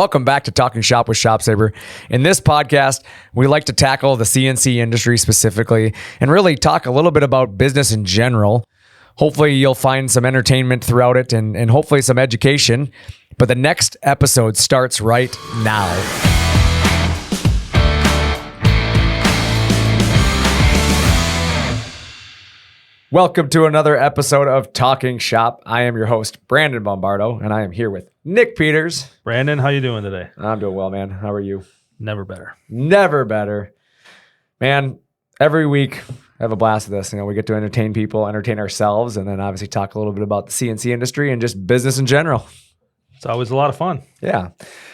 Welcome back to Talkin Shop with ShopSabre. In this podcast, we like to tackle the CNC industry specifically and really talk a little bit about business in general. Hopefully you'll find some entertainment throughout it and hopefully some education. But the next episode starts right now. Welcome to another episode of Talking Shop. I am your host, Brandon Bombardo, and I am here with Nick Peters. Brandon, how you doing today? I'm doing well, man. How are you? Never better. Never better. Man, every week I have a blast with this. We get to entertain people, entertain ourselves, and then obviously talk a little bit about the CNC industry and just business in general. It's always a lot of fun. Yeah.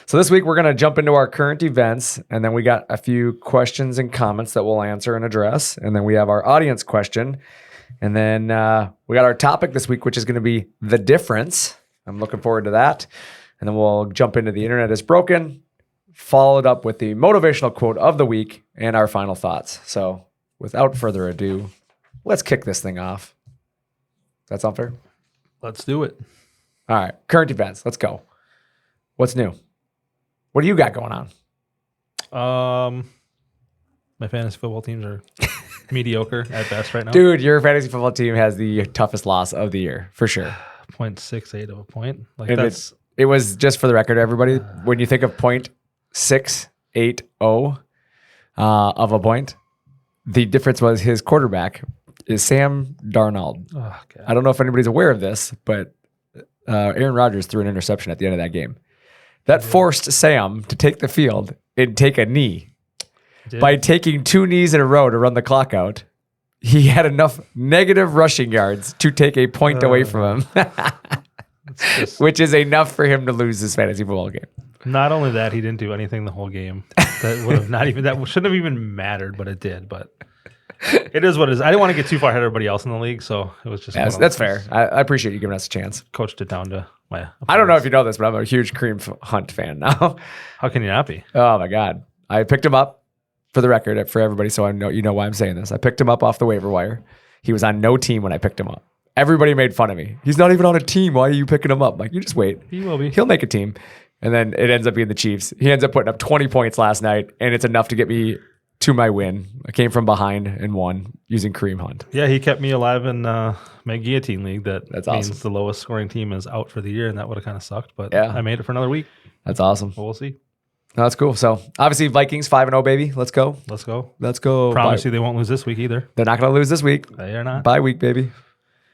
So this week we're going to jump into our current events, and then we got a few questions and comments that we'll answer and address, and then we have our audience question. And then we got our topic this week, which is going to be the difference. I'm looking forward to that. And then we'll jump into the internet is broken, followed up with the motivational quote of the week and our final thoughts. So without further ado, let's kick this thing off. That sound fair? Let's do it. All right. Current events. Let's go. What's new? What do you got going on? My fantasy football teams are mediocre at best right now. Dude, your fantasy football team has the toughest loss of the year, for sure. 0.68 of a point. Like and that's it was, just for the record, everybody, when you think of 0.680 of a point, the difference was his quarterback is Sam Darnold. oh, God. I don't know if anybody's aware of this, but Aaron Rodgers threw an interception at the end of that game. That forced Sam to take the field and take a knee. By taking 2 knees in a row to run the clock out, he had enough negative rushing yards to take a point away from him, which is enough for him to lose this fantasy football game. Not only that, he didn't do anything the whole game. That would have that shouldn't have even mattered, but it did. But it is what it is. I didn't want to get too far ahead of everybody else in the league, so it was just that's fair. I appreciate you giving us a chance. Coached it down to my opponents. I don't know if you know this, but I'm a huge Kareem Hunt fan now. How can you not be? Oh my God, I picked him up. For the record, for everybody, so I know you know why I'm saying this. I picked him up off the waiver wire. He was on no team when I picked him up. Everybody made fun of me. He's not even on a team. Why are you picking him up? I'm like, you just wait. He will be. He'll make a team. And then it ends up being the Chiefs. He ends up putting up 20 points last night, and it's enough to get me to my win. I came from behind and won using Kareem Hunt. Yeah, he kept me alive in my guillotine league. That's means awesome. The lowest scoring team is out for the year, and that would have kind of sucked. But yeah. I made it for another week. That's awesome. Well, we'll see. No, that's cool. So obviously Vikings 5-0, baby. Let's go. Let's go. Let's go. Promise you they won't lose this week either. They're not going to lose this week. They are not. Bye week, baby.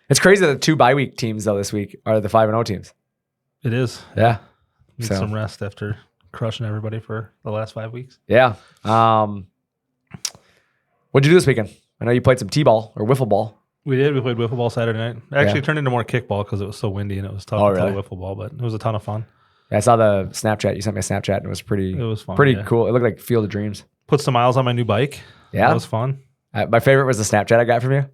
It's crazy that the 2 bye week teams though this week are the 5-0 teams. It is. Yeah. Need some rest after crushing everybody for the last 5 weeks. Yeah. What'd you do this weekend? I know you played some t-ball or wiffle ball. We did. We played wiffle ball Saturday night. It actually turned into more kickball because it was so windy and it was tough to play wiffle ball, but it was a ton of fun. Yeah, I saw the Snapchat. You sent me a Snapchat and it was fun. Pretty cool. It looked like Field of Dreams. Put some miles on my new bike. Yeah. That was fun. My favorite was the Snapchat I got from you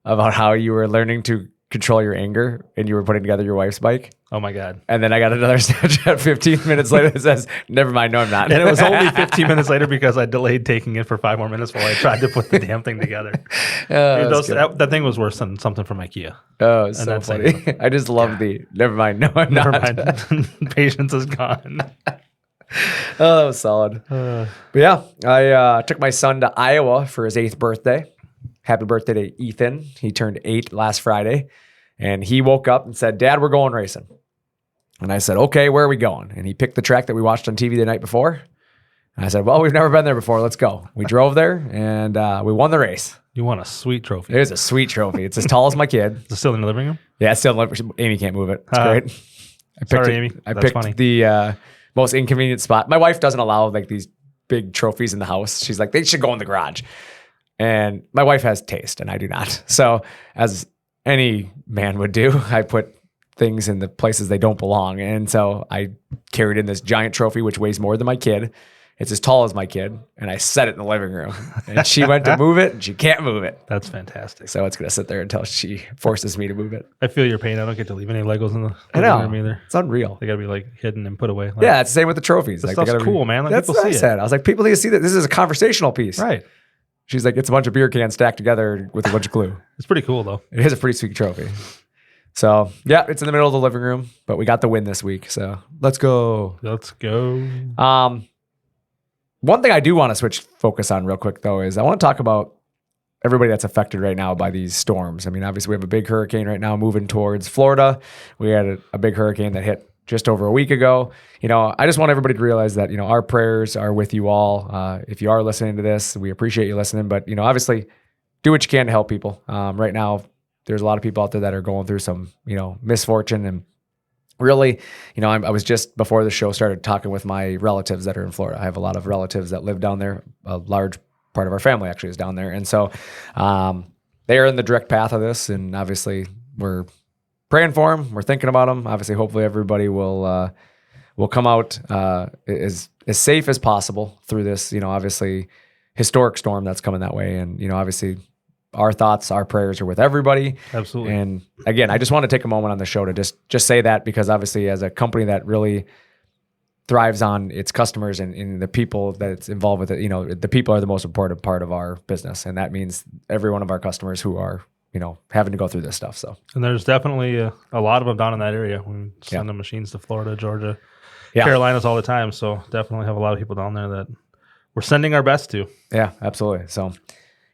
about how you were learning to control your anger and you were putting together your wife's bike. Oh my God. And then I got another Snapchat 15 minutes later that says, never mind, no, I'm not. And it was only 15 minutes later because I delayed taking it for 5 more minutes while I tried to put the damn thing together. That thing was worse than something from IKEA. Oh, it's so funny. I just love the, never mind, no, I'm never not. Mind. Patience is gone. Oh, that was solid. But yeah, I took my son to Iowa for his 8th birthday. Happy birthday to Ethan. He turned 8 last Friday. And he woke up and said, Dad, we're going racing. And I said, okay, where are we going? And he picked the track that we watched on TV the night before. And I said, well, we've never been there before. Let's go. We drove there and we won the race. You won a sweet trophy. It is a sweet trophy. It's as tall as my kid. Is it still in the living room? Yeah, it's still in the living room. Amy can't move it. It's great. Amy. I picked the most inconvenient spot. My wife doesn't allow like these big trophies in the house. She's like, they should go in the garage. And my wife has taste and I do not. So as any man would do, I put things in the places they don't belong. And so I carried in this giant trophy, which weighs more than my kid. It's as tall as my kid. And I set it in the living room. And she went to move it and she can't move it. That's fantastic. So it's going to sit there until she forces me to move it. I feel your pain. I don't get to leave any Legos in the living room either. It's unreal. They got to be like hidden and put away. Like, yeah, it's the same with the trophies. This stuff's cool, man. Let that's people what see I said. I was like, people need to see that this is a conversational piece. Right. She's like, it's a bunch of beer cans stacked together with a bunch of glue. It's pretty cool, though. It is a pretty sweet trophy. So yeah, it's in the middle of the living room, but we got the win this week. So let's go. Let's go. One thing I do want to switch focus on real quick though is I want to talk about everybody that's affected right now by these storms. I mean, obviously we have a big hurricane right now moving towards Florida. We had a big hurricane that hit just over a week ago. I just want everybody to realize that, our prayers are with you all. If you are listening to this, we appreciate you listening, but obviously do what you can to help people. Right now, there's a lot of people out there that are going through some, misfortune, and really, I was just before the show started talking with my relatives that are in Florida. I have a lot of relatives that live down there. A large part of our family actually is down there. And so they are in the direct path of this. And obviously we're praying for them. We're thinking about them. Obviously, hopefully everybody will come out as safe as possible through this, obviously historic storm that's coming that way. And, obviously our thoughts, our prayers are with everybody. Absolutely. And again, I just want to take a moment on the show to just say that, because obviously as a company that really thrives on its customers and the people that it's involved with it, the people are the most important part of our business. And that means every one of our customers who are, having to go through this stuff. So, and there's definitely a lot of them down in that area. We send the machines to Florida, Georgia, Carolinas all the time. So definitely have a lot of people down there that we're sending our best to. Yeah, absolutely. So,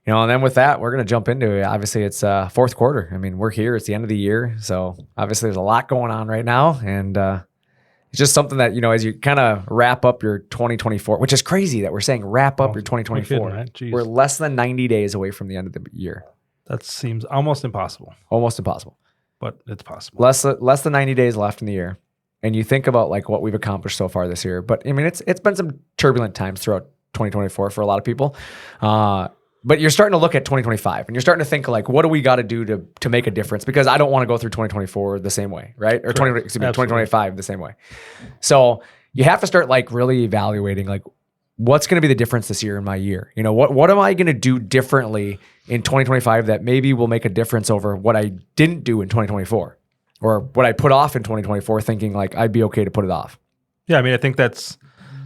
and then with that, we're going to jump into it. Obviously, it's fourth quarter. I mean, we're here. It's the end of the year. So obviously there's a lot going on right now. And it's just something that, as you kind of wrap up your 2024, which is crazy that we're saying wrap up your 2024. Kidding, we're less than 90 days away from the end of the year. That seems almost impossible. Almost impossible. But it's possible. Less than 90 days left in the year. And you think about like what we've accomplished so far this year. But I mean, it's been some turbulent times throughout 2024 for a lot of people. But you're starting to look at 2025 and you're starting to think like, what do we got to do to make a difference? Because I don't want to go through 2024 the same way, right? Or 2025 the same way. So you have to start like really evaluating like, what's going to be the difference this year in my year? What am I going to do differently in 2025 that maybe will make a difference over what I didn't do in 2024 or what I put off in 2024 thinking like I'd be okay to put it off? Yeah, I mean, I think that's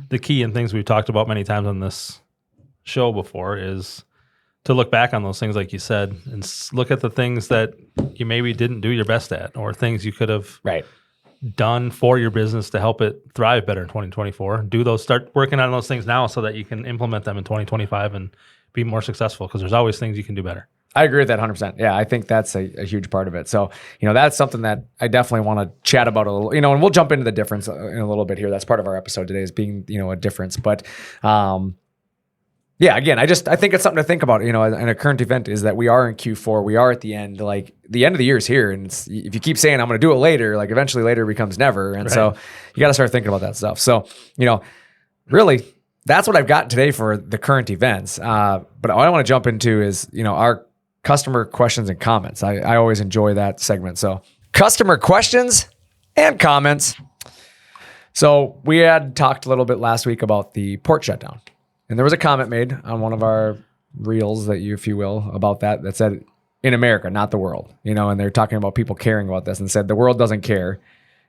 the key and things we've talked about many times on this show before is to look back on those things, like you said, and look at the things that you maybe didn't do your best at or things you could have done for your business to help it thrive better in 2024. Start working on those things now so that you can implement them in 2025 and be more successful, because there's always things you can do better. I agree with that 100%. Yeah, I think that's a huge part of it. So, that's something that I definitely want to chat about a little, and we'll jump into the difference in a little bit here. That's part of our episode today is being, a difference. But, yeah, again, I think it's something to think about, in a current event is that we are in Q4. We are at the end, like the end of the year is here. And if you keep saying, I'm going to do it later, like eventually later becomes never. And so you got to start thinking about that stuff. So, really that's what I've got today for the current events. But what I want to jump into is, our customer questions and comments. I always enjoy that segment. So customer questions and comments. So we had talked a little bit last week about the port shutdown. And there was a comment made on one of our reels if you will, about that said in America, not the world, and they're talking about people caring about this and said the world doesn't care.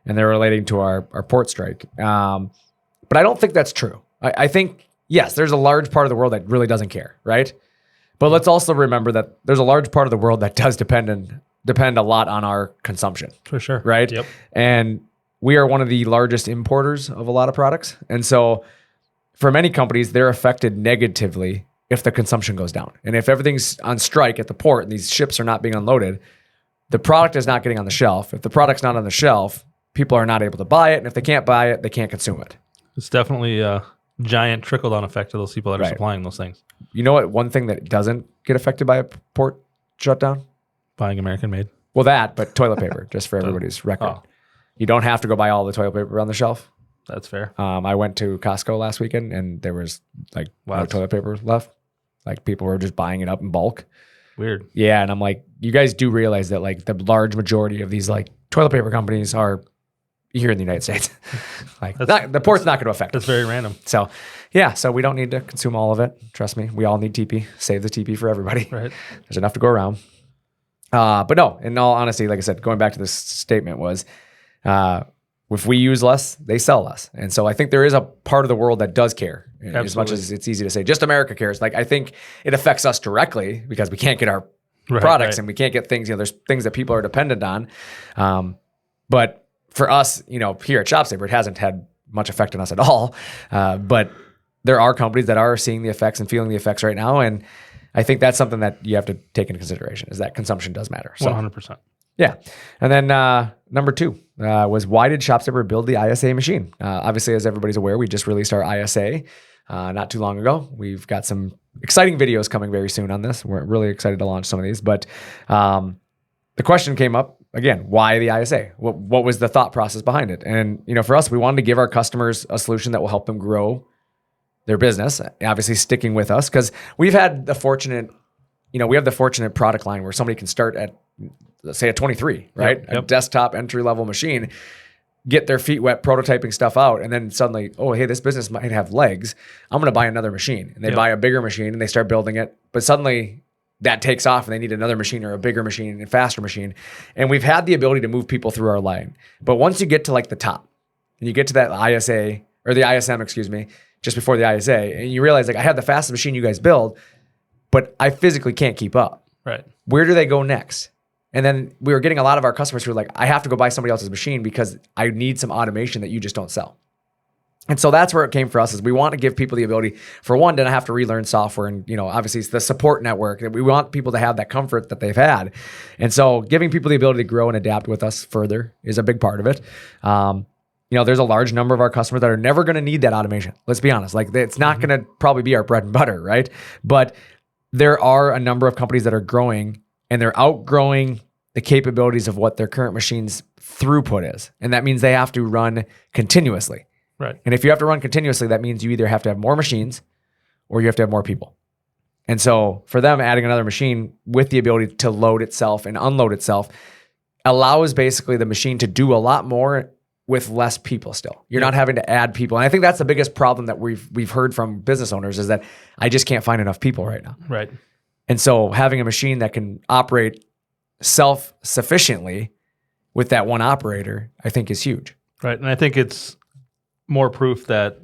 And they're relating to our port strike. But I don't think that's true. I think, yes, there's a large part of the world that really doesn't care, right? But let's also remember that there's a large part of the world that does depend a lot on our consumption. For sure. Right? Yep. And we are one of the largest importers of a lot of products. And so for many companies, they're affected negatively if the consumption goes down. And if everything's on strike at the port and these ships are not being unloaded, the product is not getting on the shelf. If the product's not on the shelf, people are not able to buy it. And if they can't buy it, they can't consume it. It's definitely a giant trickle-down effect to those people that are supplying those things. You know what? One thing that doesn't get affected by a port shutdown? Buying American-made. Well, but toilet paper, just for everybody's record. Oh. You don't have to go buy all the toilet paper on the shelf. That's fair. I went to Costco last weekend and there was like no toilet paper left. Like people were just buying it up in bulk. Weird. Yeah. And I'm like, you guys do realize that like the large majority of these like toilet paper companies are here in the United States. Like the port's not going to affect That's very random. So yeah. So we don't need to consume all of it. Trust me. We all need TP. Save the TP for everybody. Right. There's enough to go around. But no, in all honesty, like I said, going back to this statement was, if we use less, they sell less. And so I think there is a part of the world that does care. Absolutely. As much as it's easy to say, just America cares. Like I think it affects us directly because we can't get our products and we can't get things, there's things that people are dependent on. But for us, here at ShopSabre, it hasn't had much effect on us at all. But there are companies that are seeing the effects and feeling the effects right now. And I think that's something that you have to take into consideration, is that consumption does matter. So, 100%. Yeah. And then number 2 was, why did ShopSabre build the ISA machine? Obviously, as everybody's aware, we just released our ISA not too long ago. We've got some exciting videos coming very soon on this. We're really excited to launch some of these. But the question came up, again, why the ISA? What was the thought process behind it? And for us, we wanted to give our customers a solution that will help them grow their business, obviously sticking with us, because we've had the fortunate, we have the fortunate product line where somebody can start at, let's say, a 23, right? Yep. A desktop entry-level machine, get their feet wet prototyping stuff out, and then suddenly, oh, hey, this business might have legs. I'm going to buy another machine. And they buy a bigger machine and they start building it. But suddenly that takes off and they need another machine or a bigger machine and a faster machine. And we've had the ability to move people through our line. But once you get to like the top and you get to that ISA, or the ISM, excuse me, just before the ISA, and you realize, like, I have the fastest machine you guys build, but I physically can't keep up. Right. Where do they go next? And then we were getting a lot of our customers who were like, I have to go buy somebody else's machine because I need some automation that you just don't sell. And so that's where it came for us, is we want to give people the ability, for one, to not have to relearn software. And, obviously it's the support network that we want people to have that comfort that they've had. And so giving people the ability to grow and adapt with us further is a big part of it. There's a large number of our customers that are never going to need that automation. Let's be honest. Like, it's not going to probably be our bread and butter, right? But there are a number of companies that are growing, and they're outgrowing the capabilities of what their current machine's throughput is. And that means they have to run continuously. Right. And if you have to run continuously, that means you either have to have more machines or you have to have more people. And so for them, adding another machine with the ability to load itself and unload itself allows basically the machine to do a lot more with less people still. You're not having to add people. And I think that's the biggest problem that we've heard from business owners, is that I just can't find enough people right now. Right. And so having a machine that can operate self-sufficiently with that one operator, I think is huge. Right. And I think it's more proof that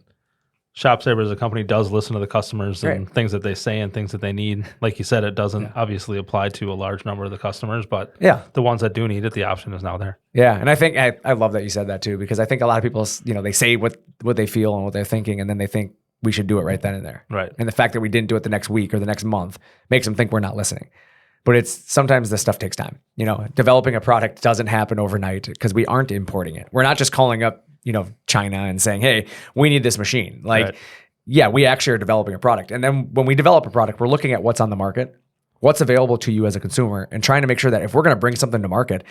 ShopSabre as a company does listen to the customers and things that they say and things that they need. Like you said, it doesn't obviously apply to a large number of the customers, but the ones that do need it, the option is now there. Yeah. And I think I love that you said that too, because I think a lot of people, they say what they feel and what they're thinking, and then they think we should do it right then and there. Right. And the fact that we didn't do it the next week or the next month makes them think we're not listening. But it's sometimes this stuff takes time. Developing a product doesn't happen overnight because we aren't importing it. We're not just calling up, China and saying, hey, we need this machine. We actually are developing a product. And then when we develop a product, we're looking at what's on the market, what's available to you as a consumer, and trying to make sure that if we're going to bring something to market,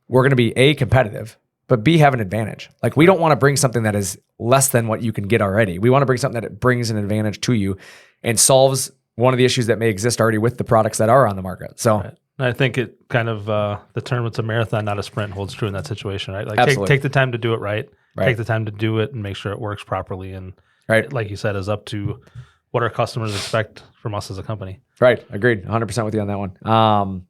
we're going to be A, competitive, but B, have an advantage. Like, we don't want to bring something that is less than what you can get already. We want to bring something that brings an advantage to you and solves one of the issues that may exist already with the products that are on the market. So I think it kind of, the term, it's a marathon, not a sprint, holds true in that situation, right? Like, Absolutely. take the time to do it right. Take the time to do it and make sure it works properly. And like you said, is up to what our customers expect from us as a company. Right. Agreed. 100% with you on that one.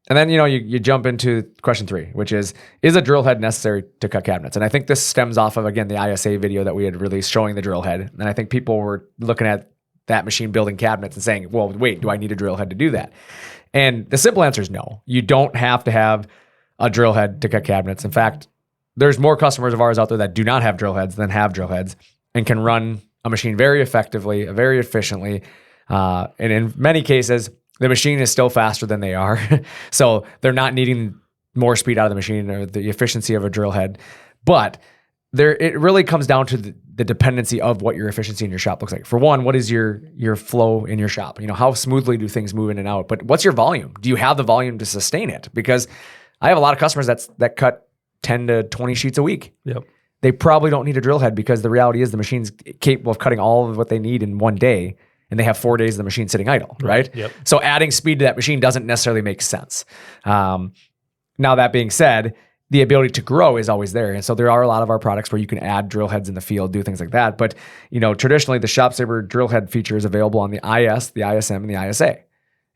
And then, you jump into question 3, which is a drill head necessary to cut cabinets? And I think this stems off of, again, the ISA video that we had released showing the drill head. And I think people were looking at that machine building cabinets and saying, well, wait, do I need a drill head to do that? And the simple answer is no. You don't have to have a drill head to cut cabinets. In fact, there's more customers of ours out there that do not have drill heads than have drill heads and can run a machine very effectively, very efficiently. And in many cases, the machine is still faster than they are. So they're not needing more speed out of the machine or the efficiency of a drill head. But it really comes down to the dependency of what your efficiency in your shop looks like. For one, what is your flow in your shop? How smoothly do things move in and out? But what's your volume? Do you have the volume to sustain it? Because I have a lot of customers that cut 10 to 20 sheets a week. Yep. They probably don't need a drill head, because the reality is the machine's capable of cutting all of what they need in one day, and they have 4 days of the machine sitting idle, right? Yep. So adding speed to that machine doesn't necessarily make sense. Now, that being said, the ability to grow is always there. And so there are a lot of our products where you can add drill heads in the field, do things like that. But, traditionally the ShopSabre drill head feature is available on the IS, the ISM, and the ISA.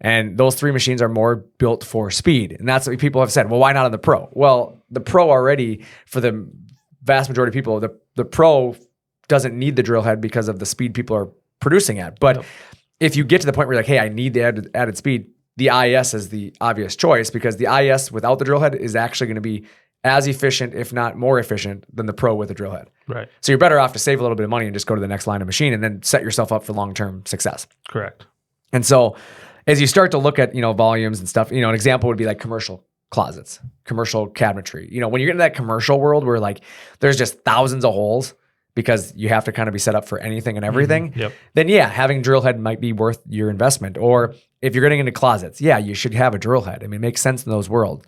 And those 3 machines are more built for speed. And that's what people have said. Well, why not on the Pro? Well, the Pro already, for the vast majority of people, the Pro doesn't need the drill head because of the speed people are producing at. But if you get to the point where you're like, hey, I need the added speed, the IS is the obvious choice because the IS without the drill head is actually going to be as efficient, if not more efficient, than the Pro with the drill head. Right. So you're better off to save a little bit of money and just go to the next line of machine and then set yourself up for long-term success. Correct. And so as you start to look at, volumes and stuff, an example would be like commercial closets, commercial cabinetry. When you get into that commercial world where like there's just thousands of holes because you have to kind of be set up for anything and everything, then having a drill head might be worth your investment. Or if you're getting into closets, you should have a drill head. I mean, it makes sense in those worlds.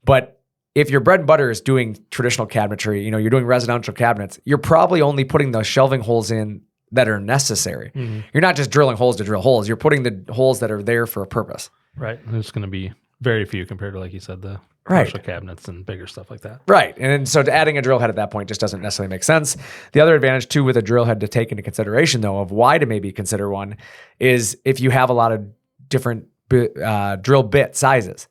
But if your bread and butter is doing traditional cabinetry, you're doing residential cabinets, you're probably only putting the shelving holes in that are necessary. You're not just drilling holes to drill holes. You're putting the holes that are there for a purpose. Right. There's going to be very few compared to, like you said, the commercial cabinets and bigger stuff like that. Right. And so adding a drill head at that point just doesn't necessarily make sense. The other advantage too with a drill head to take into consideration though of why to maybe consider one is if you have a lot of different drill bit sizes.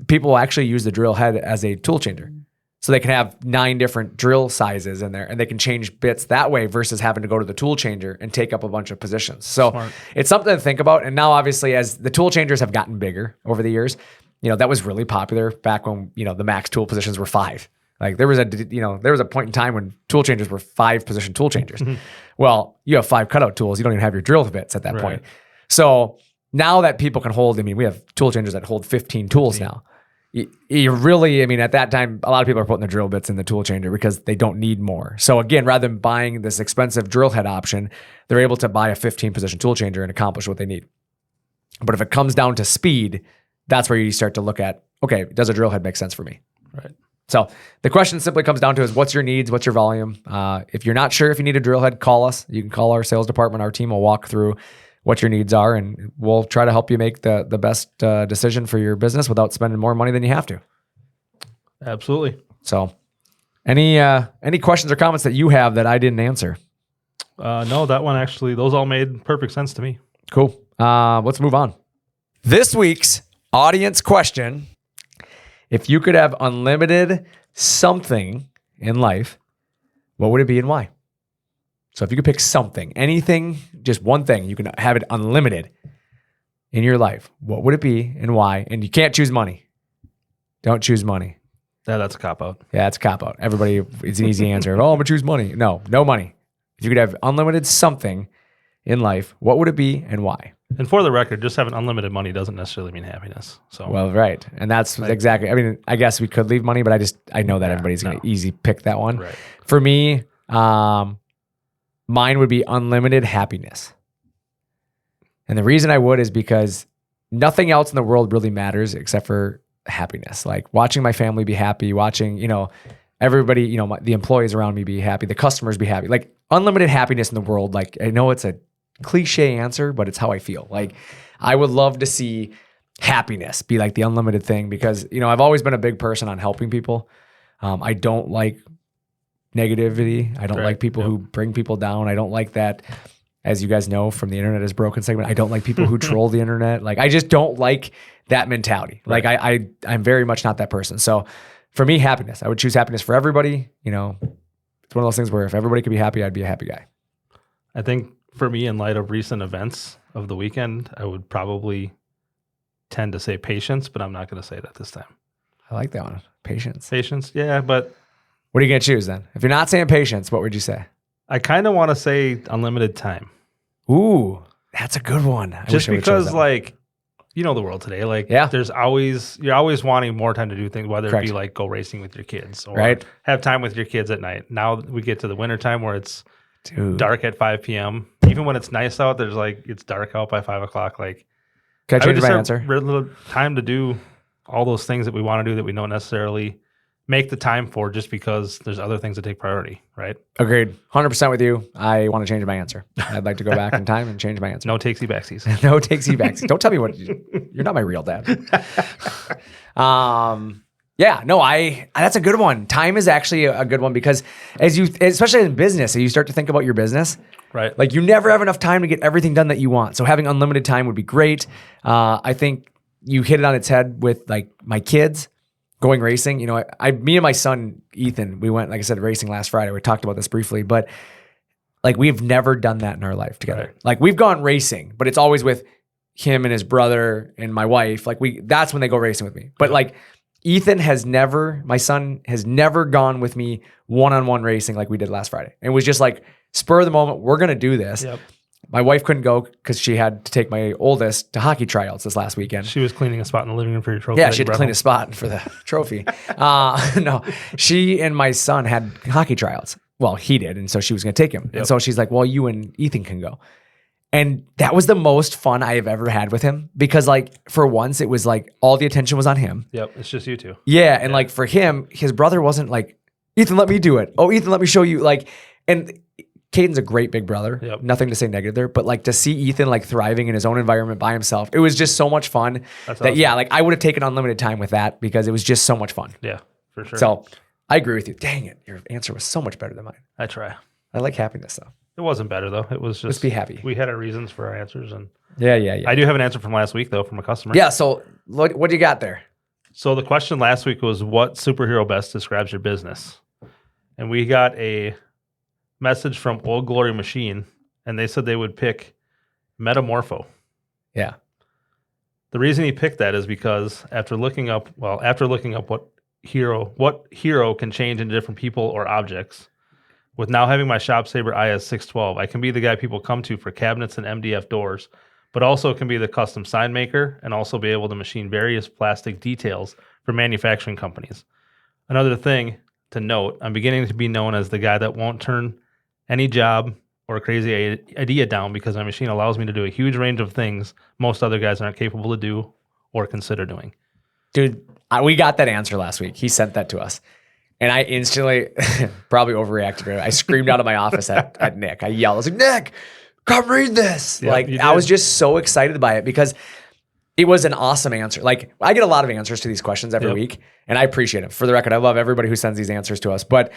People will actually use the drill head as a tool changer. So they can have 9 different drill sizes in there and they can change bits that way versus having to go to the tool changer and take up a bunch of positions. So It's something to think about. And now obviously as the tool changers have gotten bigger over the years, that was really popular back when, the max tool positions were 5. Like there was a point in time when tool changers were 5 position tool changers. Well, you have 5 cutout tools. You don't even have your drill bits at that point. So now that people can hold, we have tool changers that hold 15 tools now. You really, at that time, a lot of people are putting their drill bits in the tool changer because they don't need more. So again, rather than buying this expensive drill head option, they're able to buy a 15 position tool changer and accomplish what they need. But if it comes down to speed, that's where you start to look at, okay, does a drill head make sense for me? Right. So the question simply comes down to is what's your needs? What's your volume? If you're not sure if you need a drill head, call us. You can call our sales department. Our team will walk through what your needs are, and we'll try to help you make the best decision for your business without spending more money than you have to. Absolutely. So any questions or comments that you have that I didn't answer? No, that one actually, those all made perfect sense to me. Cool. Let's move on. This week's audience question: if you could have unlimited something in life, what would it be and why? So if you could pick something, anything, just one thing, you can have it unlimited in your life. What would it be and why? And you can't choose money. Don't choose money. Yeah, that's a cop-out. Yeah, it's a cop-out. Everybody, it's an easy answer. Oh, I'm going to choose money. No money. If you could have unlimited something in life, what would it be and why? And for the record, just having unlimited money doesn't necessarily mean happiness. So well, right. And that's exactly, I guess we could leave money, but I know that everybody's going to easy pick that one. Right. For me, mine would be unlimited happiness. And the reason I would is because nothing else in the world really matters except for happiness. Like watching my family be happy, watching, everybody, the employees around me be happy, the customers be happy. Like unlimited happiness in the world. Like I know it's a cliche answer, but it's how I feel. Like I would love to see happiness be like the unlimited thing because, I've always been a big person on helping people. I don't like negativity. I don't like people who bring people down. I don't like that, as you guys know from the Internet is Broken segment. I don't like people who troll the internet. Like I just don't like that mentality. Like I'm very much not that person. So for me, happiness. I would choose happiness for everybody. It's one of those things where if everybody could be happy, I'd be a happy guy. I think for me, in light of recent events of the weekend, I would probably tend to say patience, but I'm not going to say that this time. I like that one. Patience. Patience, yeah, but what are you going to choose then? If you're not saying patience, what would you say? I kind of want to say unlimited time. Ooh, that's a good one. Just because, like, the world today, like, you're always wanting more time to do things, whether it be like go racing with your kids or have time with your kids at night. Now we get to the winter time where it's dark at 5 p.m. Even when it's nice out, there's like, it's dark out by 5 o'clock. Like, can I change my answer? Little time to do all those things that we want to do that we don't necessarily make the time for just because there's other things that take priority, right? Agreed. 100% with you. I want to change my answer. I'd like to go back in time and change my answer. No takesy backsies. No takesy backsies. Don't tell me you're not my real dad. That's a good one. Time is actually a good one because especially in business, as you start to think about your business, right? Like you never have enough time to get everything done that you want. So having unlimited time would be great. I think you hit it on its head with like my kids. Going racing, me and my son, Ethan, we went, like I said, racing last Friday. We talked about this briefly, but like we've never done that in our life together. Right. Like we've gone racing, but it's always with him and his brother and my wife, like that's when they go racing with me. But like Ethan my son has never gone with me one-on-one racing like we did last Friday. And it was just like spur of the moment, we're going to do this. Yep. My wife couldn't go because she had to take my oldest to hockey tryouts this last weekend. She was cleaning a spot in the living room for your trophy. Yeah, she had to clean a spot for the trophy. No, she and my son had hockey tryouts. Well, he did, and so she was going to take him. Yep. And so she's like, well, you and Ethan can go. And that was the most fun I have ever had with him because like for once it was like all the attention was on him. Yep, it's just you two. Yeah, and like for him, his brother wasn't like, Ethan, let me do it. Oh, Ethan, let me show you. Like, and Caden's a great big brother. Yep. Nothing to say negative there, but like to see Ethan like thriving in his own environment by himself, it was just so much fun. That's that awesome. yeah, like I would have taken unlimited time with that because it was just so much fun. Yeah, for sure. So I agree with you. Dang it, your answer was so much better than mine. I try. I like happiness though. It wasn't better though. It was just Just be happy. We had our reasons for our answers, and Yeah. I do have an answer from last week though from a customer. Yeah. So what do you got there? So the question last week was, what superhero best describes your business? And we got a message from Old Glory Machine, and they said they would pick Metamorpho. Yeah. The reason he picked that is because after looking up what hero can change into different people or objects, with now having my ShopSabre IS612, I can be the guy people come to for cabinets and MDF doors, but also can be the custom sign maker and also be able to machine various plastic details for manufacturing companies. Another thing to note, I'm beginning to be known as the guy that won't turn any job or crazy idea down because my machine allows me to do a huge range of things most other guys aren't capable to do or consider doing. Dude, we got that answer last week. He sent that to us. And I instantly, probably overreacted. I screamed out of my office at Nick. I yelled. I was like, Nick, come read this. Yeah, like, I was just so excited by it because it was an awesome answer. Like, I get a lot of answers to these questions every week, and I appreciate it. For the record, I love everybody who sends these answers to us. But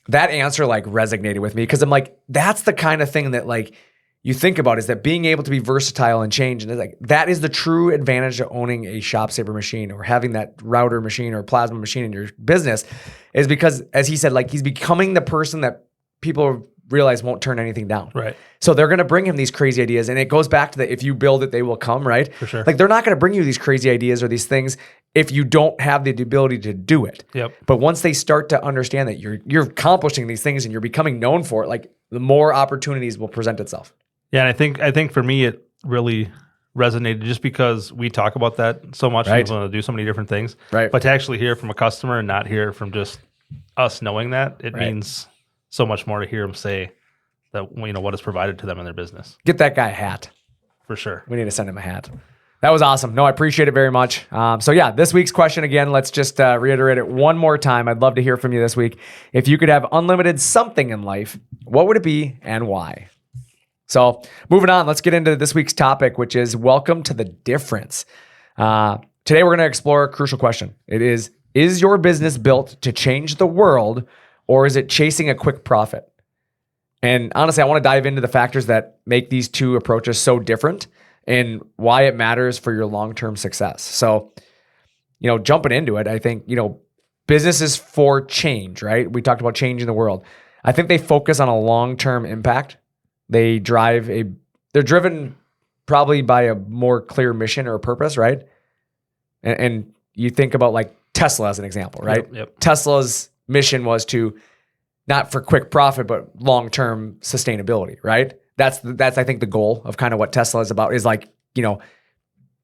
that answer, like, resonated with me because I'm like, that's the kind of thing that, like, you think about is that being able to be versatile and change. And it's like, that is the true advantage of owning a ShopSabre machine or having that router machine or plasma machine in your business is because, as he said, like he's becoming the person that people realize won't turn anything down. Right. So they're going to bring him these crazy ideas. And it goes back to the, if you build it, they will come, right? For sure. Like they're not going to bring you these crazy ideas or these things if you don't have the ability to do it. Yep. But once they start to understand that you're accomplishing these things and you're becoming known for it, like the more opportunities will present itself. Yeah, and I think for me it really resonated just because we talk about that so much. Right. We want to do so many different things. Right. But to actually hear from a customer and not hear from just us knowing that, it means so much more to hear them say that, you know, what is provided to them in their business. Get that guy a hat. For sure. We need to send him a hat. That was awesome. No, I appreciate it very much. So yeah, this week's question again, let's just reiterate it one more time. I'd love to hear from you this week. If you could have unlimited something in life, what would it be and why? So moving on, let's get into this week's topic, which is welcome to the difference. Today, we're going to explore a crucial question. It is your business built to change the world or is it chasing a quick profit? And honestly, I want to dive into the factors that make these two approaches so different and why it matters for your long-term success. So, you know, jumping into it, I think, you know, business is for change, right? We talked about changing the world. I think they focus on a long-term impact. They're driven probably by a more clear mission or purpose, right? And you think about like Tesla as an example, right? Yep. Tesla's mission was to not for quick profit, but long-term sustainability, right? That's I think the goal of kind of what Tesla is about is like, you know,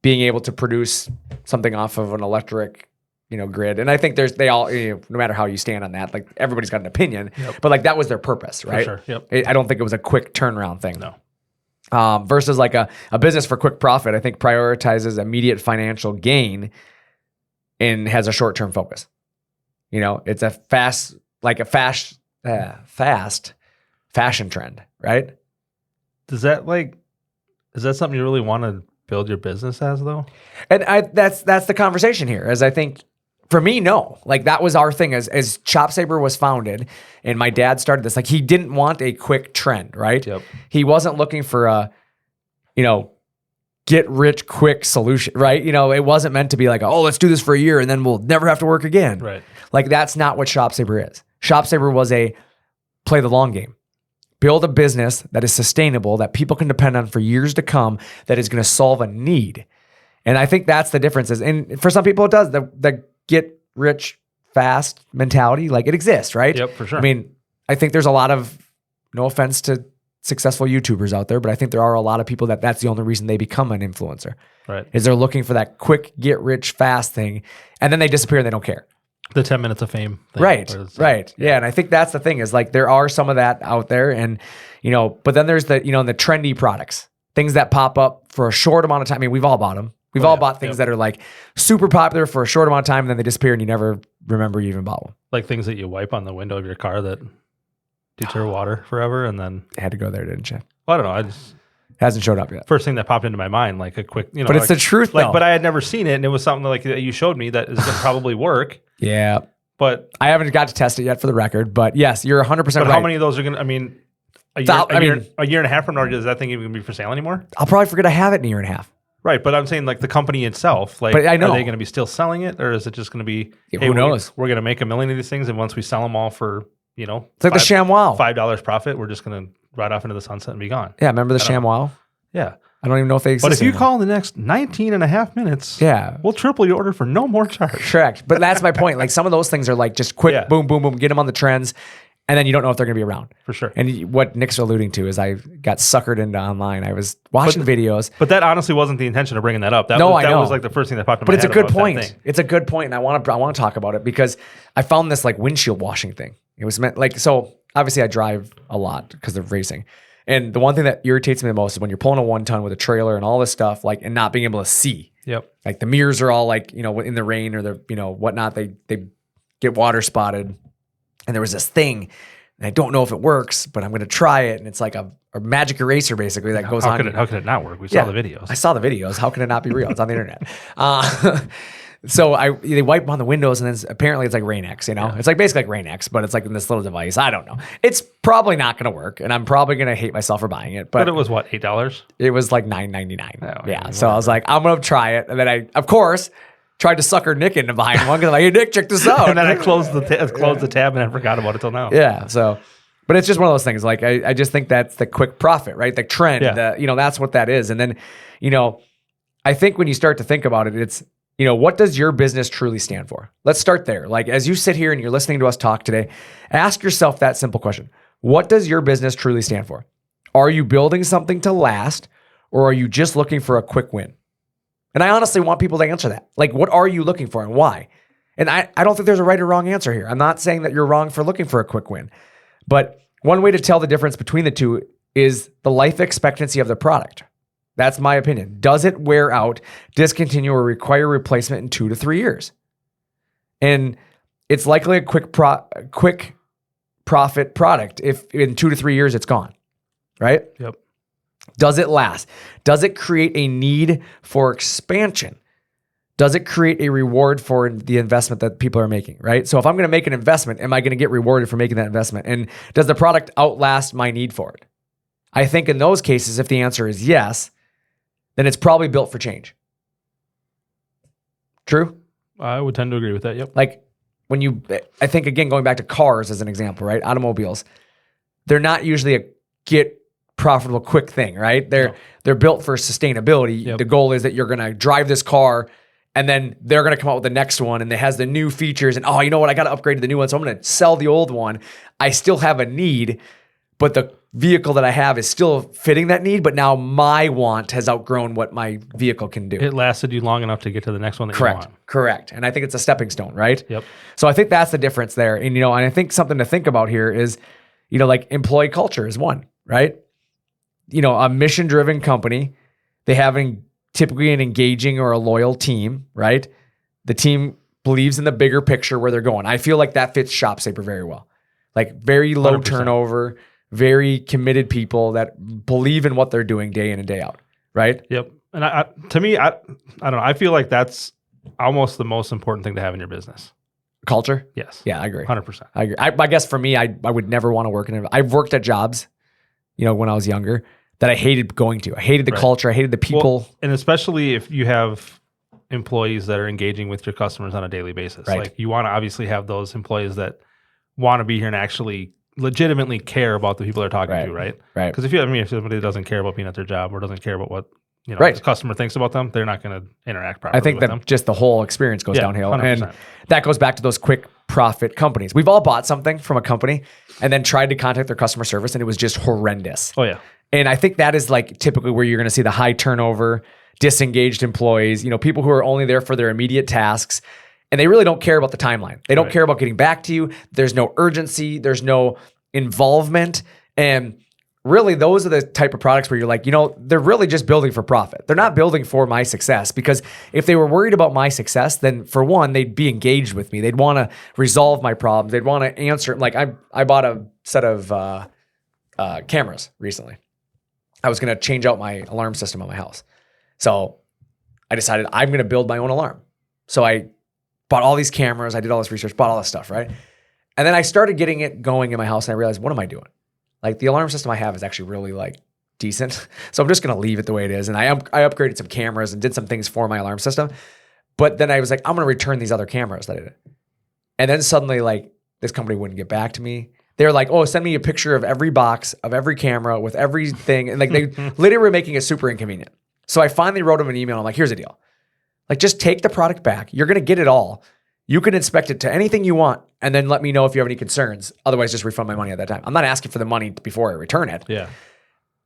being able to produce something off of an electric, you know, grid. And I think they all, you know, no matter how you stand on that, like everybody's got an opinion, but like that was their purpose, right? For sure. Yep. I don't think it was a quick turnaround thing. No. Versus like a business for quick profit, I think prioritizes immediate financial gain and has a short-term focus. You know, it's a fast fashion trend, right? Is that something you really want to build your business as though? And that's the conversation here, as I think for me, no. Like that was our thing as ShopSabre was founded and my dad started this, like he didn't want a quick trend, right? Yep. He wasn't looking for a, you know, get rich quick solution, right? You know, it wasn't meant to be like, oh, let's do this for a year and then we'll never have to work again. Right. Like that's not what ShopSabre is. ShopSabre was a play the long game. build a business that is sustainable, that people can depend on for years to come, that is going to solve a need. And I think that's the difference. And for some people, it does. The get rich fast mentality, like it exists, right? Yep, for sure. I mean, I think there's a lot of, no offense to successful YouTubers out there, but I think there are a lot of people that's the only reason they become an influencer. Right. Is they're looking for that quick get rich fast thing, and then they disappear and they don't care. The 10 minutes of fame thing. Right. Yeah. And I think that's the thing is like there are some of that out there, and but then there's the, the trendy products, things that pop up for a short amount of time. I mean, we've all bought them. We've all bought things that are like super popular for a short amount of time, and then they disappear and you never remember you even bought one. Like things that you wipe on the window of your car that deter water forever, and then I had to go there, didn't you? Well, I don't know. Hasn't showed up yet. First thing that popped into my mind, like a quick, but it's the truth, though. But I had never seen it, and it was something like that you showed me that is going to probably work. Yeah. But I haven't got to test it yet for the record. But yes, you're 100% right. But how many of those are going to, a year and a half from now, is that thing even going to be for sale anymore? I'll probably forget I have it in a year and a half. Right, but I'm saying like the company itself, like, but I know. Are they going to be still selling it, or is it just going to be, who knows? We're going to make 1 million of these things, and once we sell them all for, it's like the ShamWow. $5 profit, we're just going to ride off into the sunset and be gone. Yeah, remember the ShamWow? Yeah. I don't even know if they exist. But if you anymore. call in the next 19 and a half minutes, we'll triple your order for no more charge. Correct. But that's my point. Like some of those things are like just quick, boom, boom, boom, get them on the trends, and then you don't know if they're going to be around. For sure. And what Nick's alluding to is I got suckered into online. I was watching videos. But that honestly wasn't the intention of bringing that up. That was like the first thing that popped in my head. But it's a good point. It's a good point, and I want to talk about it because I found this like windshield washing thing. It was meant like, so obviously I drive a lot because of racing. And the one thing that irritates me the most is when you're pulling a 1-ton with a trailer and all this stuff, like, and not being able to see. Yep. Like the mirrors are all like, in the rain or the, whatnot, they get water spotted. And there was this thing, and I don't know if it works, but I'm going to try it. And it's like a magic eraser basically that goes on. How could it not work? We saw the videos. I saw the videos. How can it not be real? It's on the internet. So they wipe on the windows, and then apparently it's like Rain-X, It's like basically like Rain-X, but it's like in this little device. I don't know. It's probably not going to work, and I'm probably going to hate myself for buying it. But it was what, $8? It was like $9.99. Oh, yeah. So I was like, I'm going to try it. And then I, of course, tried to sucker Nick into buying one because I'm like, hey, Nick, check this out. And then I closed the tab, and I forgot about it till now. Yeah. So, but it's just one of those things. Like, I just think that's the quick profit, right? The trend, that's what that is. And then, I think when you start to think about it, it's, what does your business truly stand for? Let's start there. Like, as you sit here and you're listening to us talk today, ask yourself that simple question. What does your business truly stand for? Are you building something to last, or are you just looking for a quick win? And I honestly want people to answer that. Like, what are you looking for and why? And I don't think there's a right or wrong answer here. I'm not saying that you're wrong for looking for a quick win. But one way to tell the difference between the two is the life expectancy of the product. That's my opinion. Does it wear out, discontinue, or require replacement in 2 to 3 years? And it's likely a quick profit product if in 2 to 3 years it's gone, right? Yep. Does it last? Does it create a need for expansion? Does it create a reward for the investment that people are making, right? So if I'm going to make an investment, am I going to get rewarded for making that investment? And does the product outlast my need for it? I think in those cases, if the answer is yes, then it's probably built for change. True? I would tend to agree with that, yep. Like I think, again, going back to cars as an example, right? Automobiles, they're not usually a get profitable quick thing, right? They're built for sustainability. Yep. The goal is that you're going to drive this car, and then they're going to come out with the next one, and it has the new features, and you know what? I got to upgrade to the new one, so I'm going to sell the old one. I still have a need, but the vehicle that I have is still fitting that need, but now my want has outgrown what my vehicle can do. It lasted you long enough to get to the next one that you want. Correct. And I think it's a stepping stone, right? Yep. So I think that's the difference there. And, and I think something to think about here is, like employee culture is one, right? A mission-driven company, they have typically an engaging or a loyal team, right? The team believes in the bigger picture where they're going. I feel like that fits ShopSabre very well. Like very low 100%. Turnover, very committed people that believe in what they're doing day in and day out, right? Yep. And to me, I don't know. I feel like that's almost the most important thing to have in your business. Culture? Yes. Yeah, I agree. 100%. I agree. I guess for me, I would never want to work in it. I've worked at jobs, when I was younger, that I hated going to. I hated the culture. I hated the people. Well, and especially if you have employees that are engaging with your customers on a daily basis. Right. Like you want to obviously have those employees that want to be here and actually legitimately care about the people they're talking to, right? Right. Because if somebody doesn't care about being at their job or doesn't care about what the customer thinks about them, they're not going to interact properly. I think with them. just the whole experience goes downhill, 100%. and that goes back to those quick profit companies. We've all bought something from a company and then tried to contact their customer service, and it was just horrendous. Oh yeah, and I think that is like typically where you're going to see the high turnover, disengaged employees. People who are only there for their immediate tasks. And they really don't care about the timeline. They don't care about getting back to you. There's no urgency. There's no involvement. And really, those are the type of products where you're like, they're really just building for profit. They're not building for my success, because if they were worried about my success, then for one, they'd be engaged with me. They'd want to resolve my problems. They'd want to answer. Like I bought a set of cameras recently. I was going to change out my alarm system on my house. So I decided I'm going to build my own alarm. So I bought all these cameras. I did all this research, bought all this stuff, right? And then I started getting it going in my house, and I realized, what am I doing? Like, the alarm system I have is actually really like decent. So I'm just going to leave it the way it is. And I upgraded some cameras and did some things for my alarm system. But then I was like, I'm going to return these other cameras that I did. And then suddenly, like, this company wouldn't get back to me. They were like, oh, send me a picture of every box, of every camera with everything. And like, they literally were making it super inconvenient. So I finally wrote them an email. I'm like, here's the deal. Like, just take the product back. You're going to get it all. You can inspect it to anything you want, and then let me know if you have any concerns. Otherwise, just refund my money at that time. I'm not asking for the money before I return it. Yeah.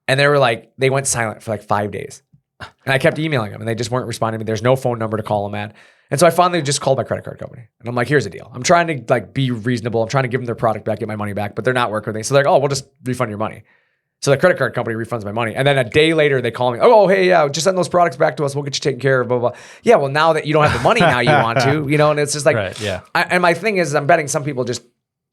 And they went silent for like 5 days. And I kept emailing them, and they just weren't responding to me. There's no phone number to call them at. And so I finally just called my credit card company. And I'm like, here's the deal. I'm trying to like be reasonable. I'm trying to give them their product back, get my money back, but they're not working with me. So they're like, oh, we'll just refund your money. So the credit card company refunds my money. And then a day later, they call me, oh, hey, yeah, just send those products back to us. We'll get you taken care of, blah, blah, blah. Yeah, well, now that you don't have the money, now you want to, and it's just like, right, yeah. And my thing is, I'm betting some people just,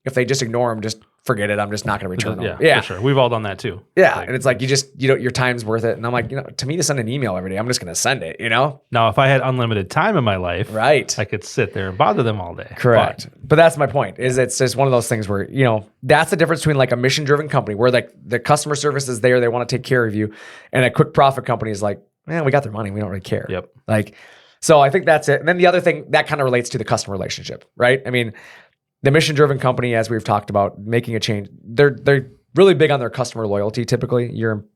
if they just ignore them, just forget it. I'm just not going to return them. Yeah, for sure. We've all done that too. Yeah. And it's like, your time's worth it. And I'm like, to me to send an email every day, I'm just going to send it, Now, if I had unlimited time in my life, right, I could sit there and bother them all day. Correct. But that's my point, is it's just one of those things where, that's the difference between like a mission driven company where like the customer service is there. They want to take care of you. And a quick profit company is like, man, we got their money. We don't really care. Yep. Like, so I think that's it. And then the other thing that kind of relates to the customer relationship, right? I mean, the mission-driven company, as we've talked about, making a change, they're really big on their customer loyalty. Typically,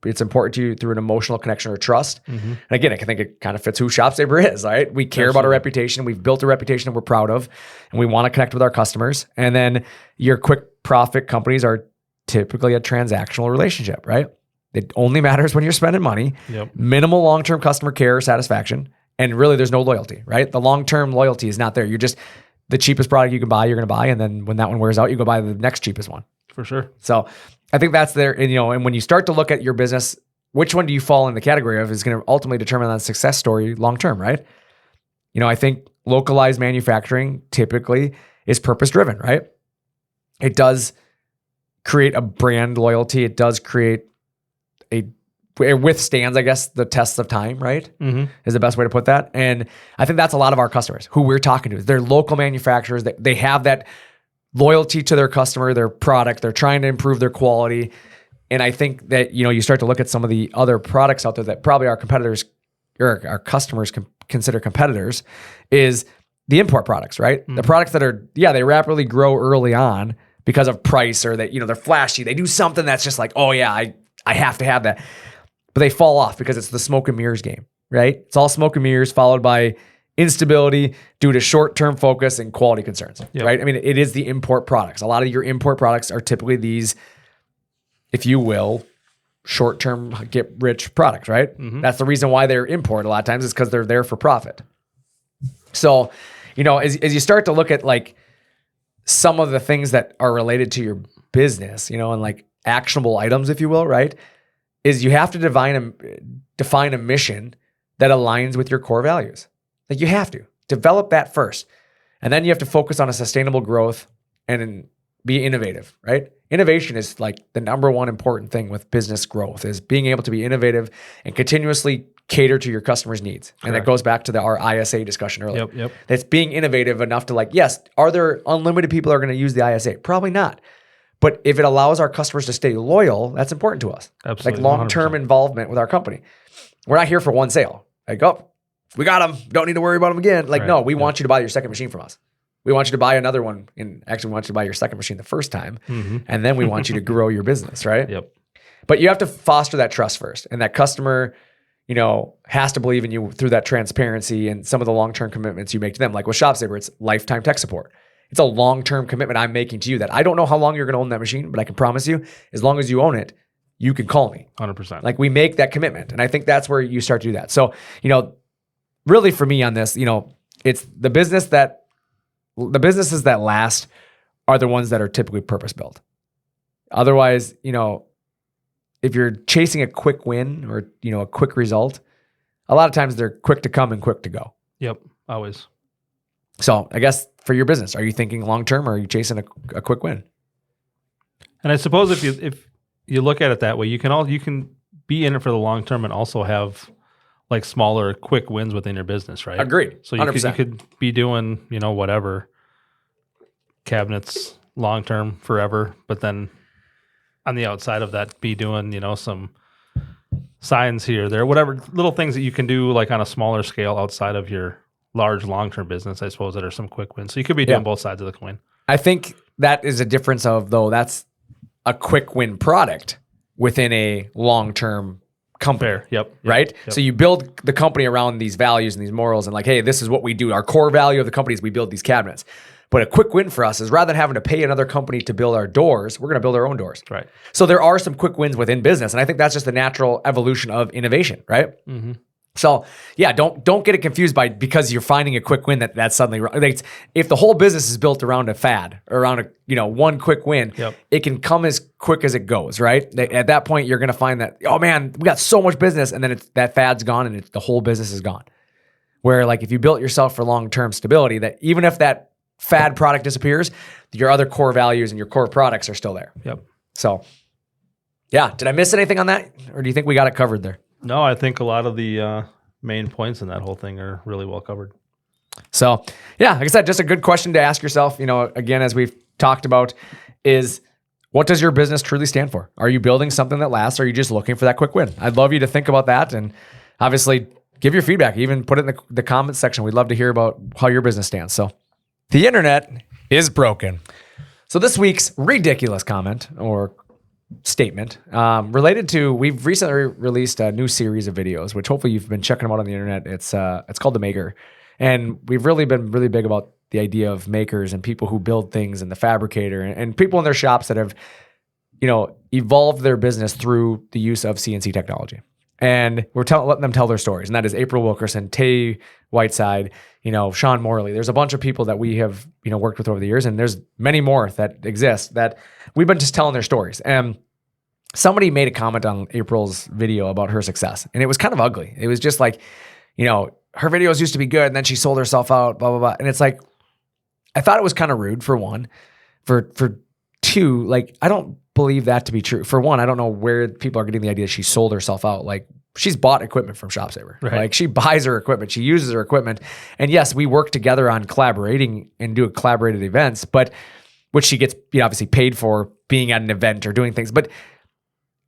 it's important to you through an emotional connection or trust. Mm-hmm. And again, I think it kind of fits who ShopSabre is, right? We care about our reputation. We've built a reputation that we're proud of, and we want to connect with our customers. And then your quick profit companies are typically a transactional relationship, right? It only matters when you're spending money. Yep. Minimal long-term customer care or satisfaction, and really, there's no loyalty, right? The long-term loyalty is not there. You're just the cheapest product you can buy, you're going to buy. And then when that one wears out, you go buy the next cheapest one. For sure. So I think that's there. And, and when you start to look at your business, which one do you fall in the category of is going to ultimately determine that success story long-term, right? I think localized manufacturing typically is purpose-driven, right? It does create a brand loyalty. It does create it withstands, I guess, the tests of time, right? Mm-hmm. Is the best way to put that. And I think that's a lot of our customers who we're talking to. They're local manufacturers. They have that loyalty to their customer, their product. They're trying to improve their quality. And I think that, you start to look at some of the other products out there that probably our competitors or our customers consider competitors is the import products, right? Mm-hmm. The products that are, they rapidly grow early on because of price, or that, they're flashy. They do something that's just like, oh yeah, I have to have that. But they fall off because it's the smoke and mirrors game, right? It's all smoke and mirrors followed by instability due to short-term focus and quality concerns, right? I mean, it is the import products. A lot of your import products are typically these, if you will, short-term get-rich products, right? Mm-hmm. That's the reason why they're import a lot of times is because they're there for profit. So, as you start to look at like some of the things that are related to your business, and like actionable items, if you will, right? Is you have to define a mission that aligns with your core values. Like you have to develop that first. And then you have to focus on a sustainable growth and be innovative, right? Innovation is like the number one important thing with business growth, is being able to be innovative and continuously cater to your customers' needs. Correct. And that goes back to our ISA discussion earlier. Yep. That's being innovative enough to like, yes, are there unlimited people who are going to use the ISA? Probably not. But if it allows our customers to stay loyal, that's important to us. Absolutely. Like long-term 100%. Involvement with our company. We're not here for one sale. Like, oh, we got them. Don't need to worry about them again. Like, right. No, we want you to buy your second machine from us. We want you to buy another one. And actually, we want you to buy your second machine the first time. And then we want you to grow your business, right? Yep. But you have to foster that trust first. And that customer, has to believe in you through that transparency and some of the long-term commitments you make to them. Like with ShopSabre, it's lifetime tech support. It's a long-term commitment I'm making to you that I don't know how long you're going to own that machine, but I can promise you, as long as you own it, you can call me. 100%. Like we make that commitment. And I think that's where you start to do that. So, really for me on this, it's the businesses that last are the ones that are typically purpose-built. Otherwise, if you're chasing a quick win or, a quick result, a lot of times they're quick to come and quick to go. Yep. Always. So I guess for your business, are you thinking long-term or are you chasing a quick win? And I suppose if you look at it that way, you can be in it for the long term and also have like smaller quick wins within your business, right? Agreed. So you could be doing, whatever cabinets long term forever, but then on the outside of that be doing, some signs here, there, whatever little things that you can do like on a smaller scale outside of your large long-term business, I suppose, that are some quick wins. So you could be doing both sides of the coin. I think that is a difference of, though, that's a quick win product within a long-term company. Fair. Yep. Right? Yep. So you build the company around these values and these morals and like, hey, this is what we do. Our core value of the company is we build these cabinets. But a quick win for us is rather than having to pay another company to build our doors, we're going to build our own doors. Right. So there are some quick wins within business. And I think that's just the natural evolution of innovation, right? Mm-hmm. So yeah, don't get it confused because you're finding a quick win that's suddenly wrong. Like, if the whole business is built around a fad, around one quick win, it can come as quick as it goes, right? At that point, you're going to find that, oh man, we got so much business, and then that fad's gone and the whole business is gone. Where like if you built yourself for long-term stability, that even if that fad product disappears, your other core values and your core products are still there. Yep. So yeah, did I miss anything on that, or do you think we got it covered there? No, I think a lot of the main points in that whole thing are really well covered. So yeah, like I said, just a good question to ask yourself, again, as we've talked about, is what does your business truly stand for? Are you building something that lasts? Or are you just looking for that quick win? I'd love you to think about that and obviously give your feedback. Even put it in the comments section. We'd love to hear about how your business stands. So the internet is broken. So this week's ridiculous comment or statement related to, we've recently released a new series of videos, which hopefully you've been checking them out on the internet. It's called The Maker. And we've really been really big about the idea of makers and people who build things and the fabricator and people in their shops that have, evolved their business through the use of CNC technology. And we're letting them tell their stories. And that is April Wilkerson, Tay Whiteside, Sean Morley. There's a bunch of people that we have, worked with over the years. And there's many more that exist that we've been just telling their stories. And somebody made a comment on April's video about her success. And it was kind of ugly. It was just like, her videos used to be good and then she sold herself out, blah, blah, blah. And it's like, I thought it was kind of rude, for one. For two, like, I don't believe that to be true. For one, I don't know where people are getting the idea she sold herself out. Like, she's bought equipment from ShopSabre. Right. Like, she buys her equipment. She uses her equipment. And yes, we work together on collaborating and do collaborated events, but which she gets obviously paid for being at an event or doing things. But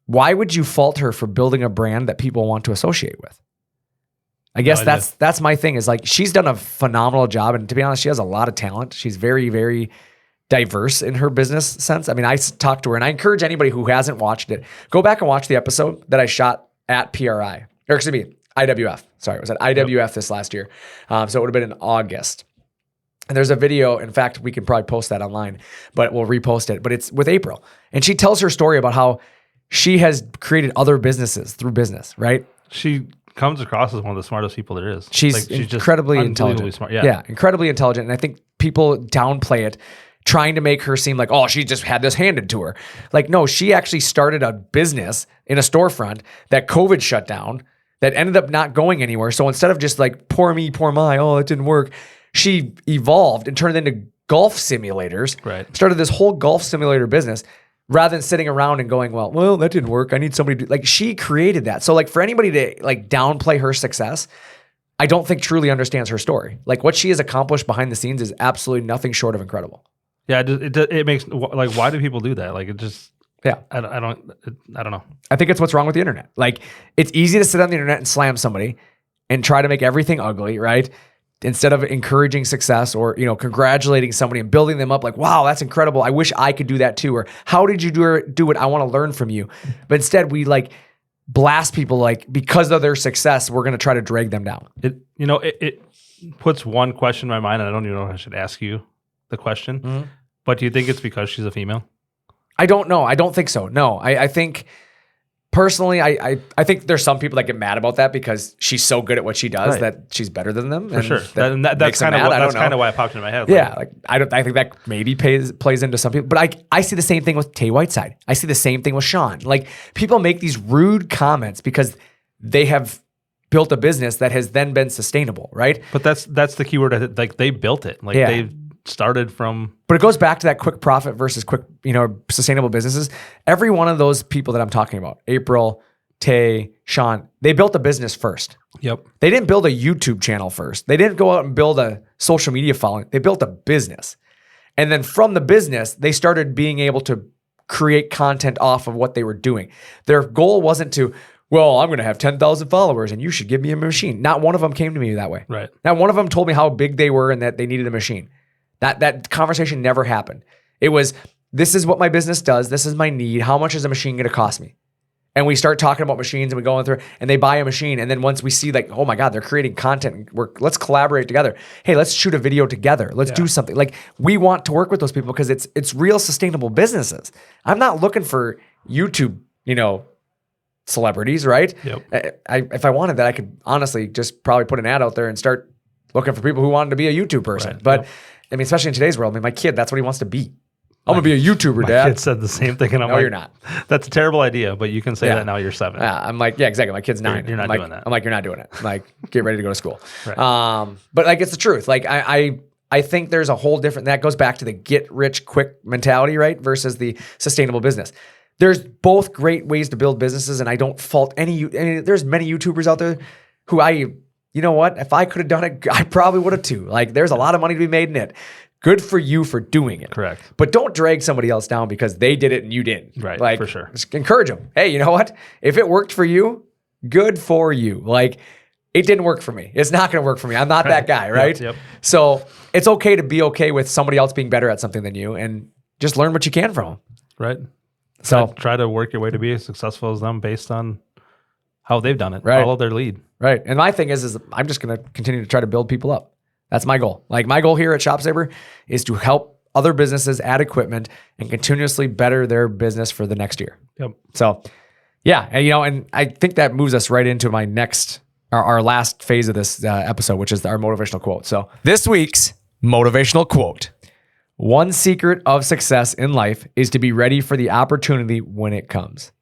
why would you fault her for building a brand that people want to associate with? I guess that's my thing, is like, she's done a phenomenal job. And to be honest, she has a lot of talent. She's very, very diverse in her business sense. I mean, I talked to her, and I encourage anybody who hasn't watched it, go back and watch the episode that I shot at PRI, or excuse me, IWF. Sorry, it was at IWF this last year. So it would have been in August. And there's a video, in fact, we can probably post that online, but we'll repost it. But it's with April. And she tells her story about how she has created other businesses through business, right? She comes across as one of the smartest people there is. She's incredibly intelligent. Smart. Yeah, incredibly intelligent. And I think people downplay it, trying to make her seem like, oh, she just had this handed to her. Like, no, she actually started a business in a storefront that COVID shut down, that ended up not going anywhere. So instead of just like, poor me, poor my, oh, it didn't work, she evolved and turned into golf simulators, right? Started this whole golf simulator business, rather than sitting around and going, well, that didn't work. I need somebody to, like, she created that. So like, for anybody to like downplay her success, I don't think truly understands her story. Like, what she has accomplished behind the scenes is absolutely nothing short of incredible. Yeah, it makes, like, why do people do that? Like, it just, yeah, I don't know. I think it's what's wrong with the internet. Like, it's easy to sit on the internet and slam somebody and try to make everything ugly, right? instead of encouraging success or, congratulating somebody and building them up like, wow, that's incredible. I wish I could do that too. Or how did you do it? I want to learn from you. But instead we like blast people like because of their success, we're going to try to drag them down. It puts one question in my mind, and I don't even know if I should ask you the question, but do you think it's because she's a female? I don't know. I don't think so. No, I think personally, I think there's some people that get mad about that because she's so good at what she does that she's better than them. For sure. That's kind of why it popped into my head. Yeah. I think that maybe plays into some people, but I see the same thing with Tay Whiteside. I see the same thing with Sean. Like people make these rude comments because they have built a business that has then been sustainable, right? But that's the key word. Like they built it. Like they started from. But it goes back to that quick profit versus quick, sustainable businesses. Every one of those people that I'm talking about, April, Tay, Sean, they built a business first. Yep. They didn't build a YouTube channel first. They didn't go out and build a social media following. They built a business. And then from the business, they started being able to create content off of what they were doing. Their goal wasn't to, well, I'm going to have 10,000 followers and you should give me a machine. Not one of them came to me that way. Right. Not one of them told me how big they were and that they needed a machine. That conversation never happened. It was, this is what my business does. This is my need. How much is a machine going to cost me? And we start talking about machines and we go in through and they buy a machine. And then once we see like, oh my God, they're creating content. Let's collaborate together. Hey, let's shoot a video together. Let's do something. Like we want to work with those people because it's real sustainable businesses. I'm not looking for YouTube, celebrities, right? Yep. If I wanted that, I could honestly just probably put an ad out there and start looking for people who wanted to be a YouTube person. Right. But I mean, especially in today's world, my kid, that's what he wants to be. I'm going to be a YouTuber, Dad. My kid said the same thing. And I'm no, you're not. That's a terrible idea, but you can say that now you're 7. I'm like, yeah, exactly. My kid's 9. You're not doing that. I'm like, you're not doing it. I'm like, get ready to go to school. Right. But like, it's the truth. Like I think there's a whole different, that goes back to the get rich quick mentality, right? Versus the sustainable business. There's both great ways to build businesses. And I don't fault there's many YouTubers out there who you know what? If I could have done it, I probably would have too. Like there's a lot of money to be made in it. Good for you for doing it. Correct. But don't drag somebody else down because they did it and you didn't. Right. Like, for sure. Just encourage them. Hey, you know what? If it worked for you, good for you. Like it didn't work for me. It's not going to work for me. I'm not that guy, right? Yep. So it's okay to be okay with somebody else being better at something than you and just learn what you can from them. Right. So try to work your way to be as successful as them based on how they've done it. Right. Follow their lead. Right. And my thing is I'm just going to continue to try to build people up. That's my goal. Like my goal here at ShopSabre is to help other businesses add equipment and continuously better their business for the next year. Yep. So yeah. And, and I think that moves us right into my our last phase of this episode, which is our motivational quote. So this week's motivational quote: one secret of success in life is to be ready for the opportunity when it comes.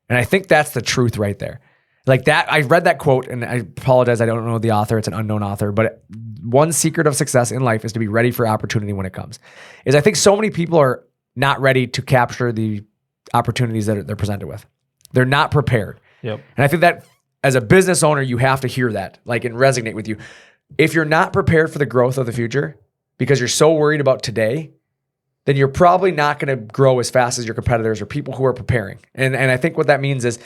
And I think that's the truth right there. Like that, I read that quote and I apologize, I don't know the author. It's an unknown author, but one secret of success in life is to be ready for opportunity when it comes. I think so many people are not ready to capture the opportunities that they're presented with. They're not prepared. Yep. And I think that as a business owner, you have to hear that, like, and resonate with you. If you're not prepared for the growth of the future because you're so worried about today, then you're probably not going to grow as fast as your competitors or people who are preparing. And I think what that means is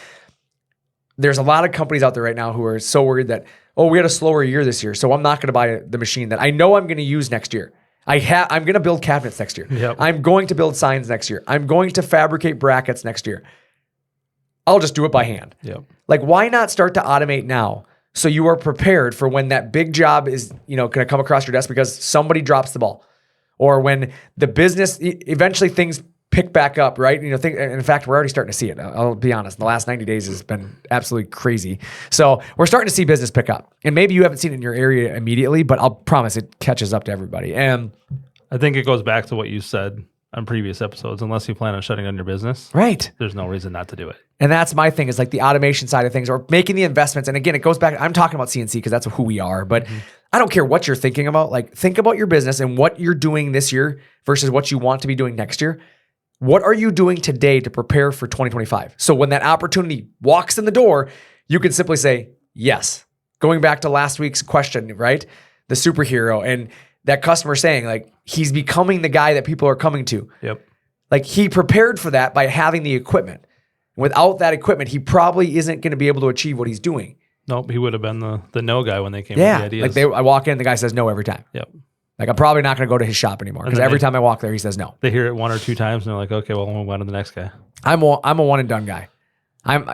there's a lot of companies out there right now who are so worried that, oh, we had a slower year this year, so I'm not going to buy the machine that I know I'm going to use next year. I'm going to build cabinets next year. Yep. I'm going to build signs next year. I'm going to fabricate brackets next year. I'll just do it by hand. Yep. Like, why not start to automate now so you are prepared for when that big job is, going to come across your desk because somebody drops the ball, or when the business eventually things pick back up, right? In fact, we're already starting to see it. I'll be honest. The last 90 days has been absolutely crazy. So we're starting to see business pick up. And maybe you haven't seen it in your area immediately, but I'll promise it catches up to everybody. And I think it goes back to what you said on previous episodes. Unless you plan on shutting down your business, right, there's no reason not to do it. And that's my thing, is like the automation side of things or making the investments. And again, it goes back, I'm talking about CNC because that's who we are, but I don't care what you're thinking about. Like, think about your business and what you're doing this year versus what you want to be doing next year. What are you doing today to prepare for 2025? So when that opportunity walks in the door, you can simply say, yes. Going back to last week's question, right? The superhero and that customer saying, like, he's becoming the guy that people are coming to. Yep. Like, he prepared for that by having the equipment. Without that equipment, he probably isn't going to be able to achieve what he's doing. Nope, he would have been the no guy when they came with the ideas. Like I walk in, the guy says no every time. Yep. Like I'm probably not going to go to his shop anymore because every time I walk there, he says no. They hear it 1 or 2 times and they're like, okay, well, we'll move on to the next guy. I'm a one and done guy.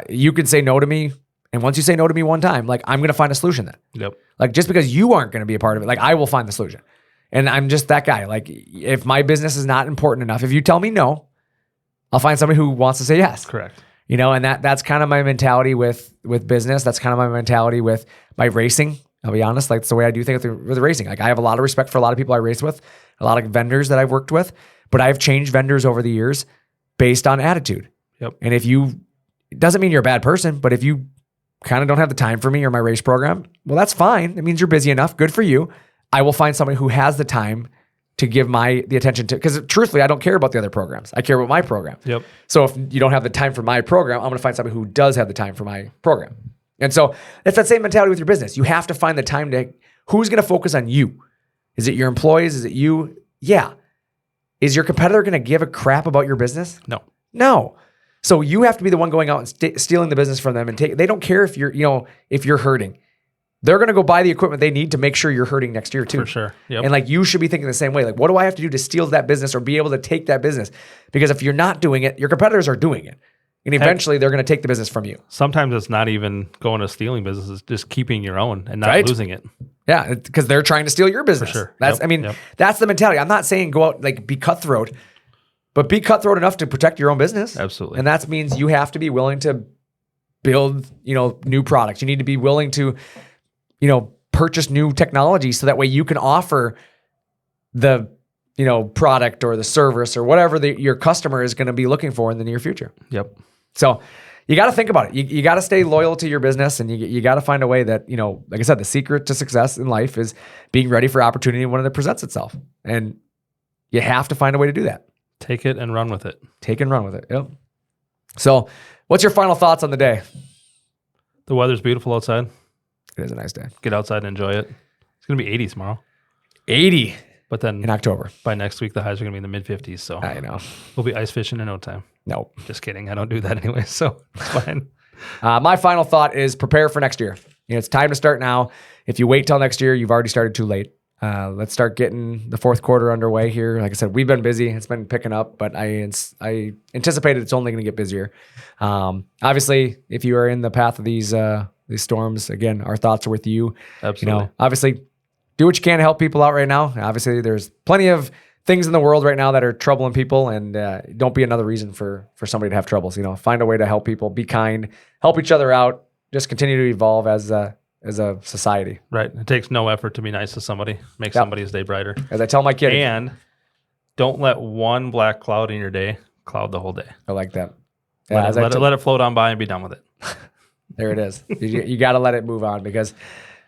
You can say no to me, and once you say no to me one time, like I'm going to find a solution then. Yep. Like just because you aren't going to be a part of it, like I will find the solution. And I'm just that guy. Like if my business is not important enough, if you tell me no, I'll find somebody who wants to say yes. Correct. And that's kind of my mentality with business. That's kind of my mentality with my racing. I'll be honest, like it's the way I do things with racing. Like I have a lot of respect for a lot of people I race with, a lot of vendors that I've worked with, but I've changed vendors over the years based on attitude. Yep. And it doesn't mean you're a bad person, but if you kind of don't have the time for me or my race program, well, that's fine. It means you're busy enough. Good for you. I will find somebody who has the time to give the attention to, because truthfully, I don't care about the other programs. I care about my program. Yep. So if you don't have the time for my program, I'm going to find somebody who does have the time for my program. And so it's that same mentality with your business. You have to find the time who's going to focus on you? Is it your employees? Is it you? Yeah. Is your competitor going to give a crap about your business? No. So you have to be the one going out and stealing the business from them, and they don't care if you're hurting. They're going to go buy the equipment they need to make sure you're hurting next year too. For sure. Yep. And like you should be thinking the same way. Like, what do I have to do to steal that business or be able to take that business? Because if you're not doing it, your competitors are doing it. And eventually they're going to take the business from you. Sometimes it's not even going to stealing business. It's just keeping your own and not losing it. Yeah, because they're trying to steal your business. For sure. That's the mentality. I'm not saying go out, like be cutthroat, but be cutthroat enough to protect your own business. Absolutely. And that means you have to be willing to build, new products. You need to be willing to, purchase new technology so that way you can offer the, product or the service or whatever your customer is going to be looking for in the near future. Yep. So you got to think about it. You got to stay loyal to your business, and you got to find a way that, like I said, the secret to success in life is being ready for opportunity when it presents itself. And you have to find a way to do that. Take it and run with it. Yep. So what's your final thoughts on the day? The weather's beautiful outside. It is a nice day. Get outside and enjoy it. It's going to be 80 tomorrow. 80. But then in October. By next week, the highs are going to be in the mid-50s. So I know. We'll be ice fishing in no time. Nope. Just kidding. I don't do that anyway, so it's fine. My final thought is prepare for next year. It's time to start now. If you wait till next year, you've already started too late. Let's start getting the fourth quarter underway here. Like I said, we've been busy. It's been picking up, but I anticipated it's only going to get busier. Obviously, if you are in the path of these storms, again, our thoughts are with you. Absolutely. Obviously, do what you can to help people out right now. Obviously, there's plenty of things in the world right now that are troubling people, and don't be another reason for somebody to have troubles. Find a way to help people, be kind, help each other out, just continue to evolve as a society. Right. It takes no effort to be nice to somebody, make somebody's day brighter. As I tell my kid. And don't let one black cloud in your day cloud the whole day. I like that. Yeah, let it float on by and be done with it. There it is. You got to let it move on, because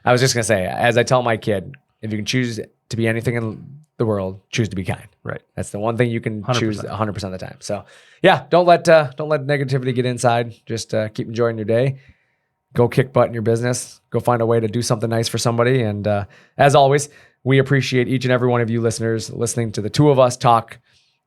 I was just going to say, as I tell my kid, if you can choose to be anything in the world, choose to be kind. Right. That's the one thing you can 100%. choose 100% of the time. So yeah, don't let negativity get inside. Just keep enjoying your day. Go kick butt in your business. Go find a way to do something nice for somebody. And as always, we appreciate each and every one of you listeners listening to the two of us talk,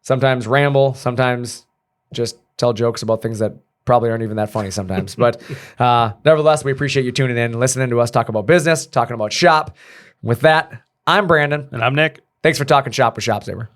sometimes ramble, sometimes just tell jokes about things that probably aren't even that funny sometimes. But nevertheless, we appreciate you tuning in and listening to us talk about business, talking about shop. With that, I'm Brandon. And I'm Nick. Thanks for talking shop with ShopSabre.